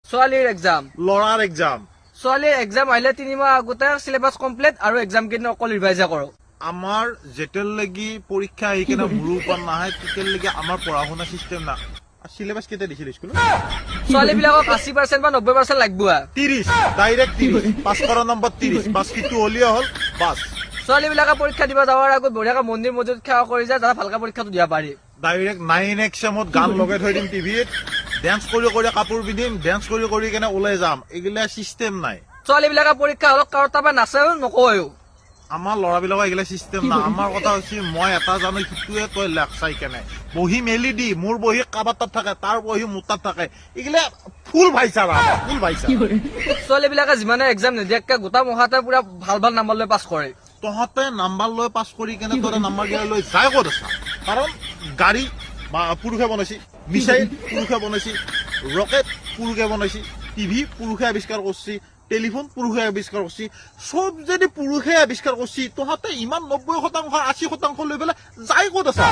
ছোৱালীৰ এক্সাম ল'ৰাৰ এক্সাম ছোৱালীৰ এক্সাম আহিলে 3 মাহ আগতে চিলেবাছ কমপ্লিট আৰু এক্সাম কেইদিন অকল ৰিভাইজে কৰো আমাৰ যেতিয়ালৈকে পৰীক্ষা আহি কিনে মোৰো ওপৰত নাহে তেতিয়ালৈকে আমাৰ পঢ়া শুনা চিষ্টেম না চিলেবাছ কেতিয়া দিছিল স্কুলত ছোৱালীবিলাকক 80% বা 90% লাগব 30 ডাইৰেক্ট 30 পাছ কৰা নম্বৰ 30 পাছ কিটো হলিয়া হ'ল বাস ছোৱালীবিলাকে পৰীক্ষা দিব যাৱাৰ আগত বঢ়িয়াকে মন্দিৰ মছজিদ সেৱা কৰি যায় যাতে ভালকে পৰীক্ষাটো দিব পাৰি ডাইৰেক্ট 9 এক্সামত গান লগাই থৈ দিম টিভিত ডেন্স কৰি কৰি কাপোৰ পিন্ধিম ডেন্স কৰি কৰি কেনে ওলাই যাম এগিলা চিষ্টেম নাই ছোৱালীবিলাকে পৰীক্ষা হলত কাৰো তাৰপৰা নাচায়ো নকয়ো আমাৰ ল'ৰাবিলাকৰ এগিলা চিষ্টেম নাই আমাৰ কথা হৈছে মই এটা জানো সিটোৱে তই লেখ চাই কেনে বহি মেলি দি মোৰ বহি কাবাৰ তাত থাকে তাৰ বহি মোৰ তাত থাকে এগিলা ফুল ভাইচাৰা ছোৱালীবিলাকে যিমানে এক্সাম নিদিয়াকে গোটা মহাতে পুৰা ভাল ভাল নাম্বাৰ লৈ পাছ কৰে তহঁতে নাম্বাৰ লৈ পাছ কৰি কেনে তহঁতে নাম্বাৰ গিলা লৈ যাই ক'ত আছা কাৰণ গাড়ী পুৰুষে বনাইছে মিছাইল পুৰুষে বনাইছে ৰকেট পুৰুষে বনাইছে টিভি পুৰুষে আৱিষ্কাৰ কৰিছে টেলিফোন পুৰুষে আৱিষ্কাৰ কৰিছে চব যদি পুৰুষে আৱিষ্কাৰ কৰিছে তহঁতে ইমান 90% 80% লৈ পেলাই যাই ক'ত আছা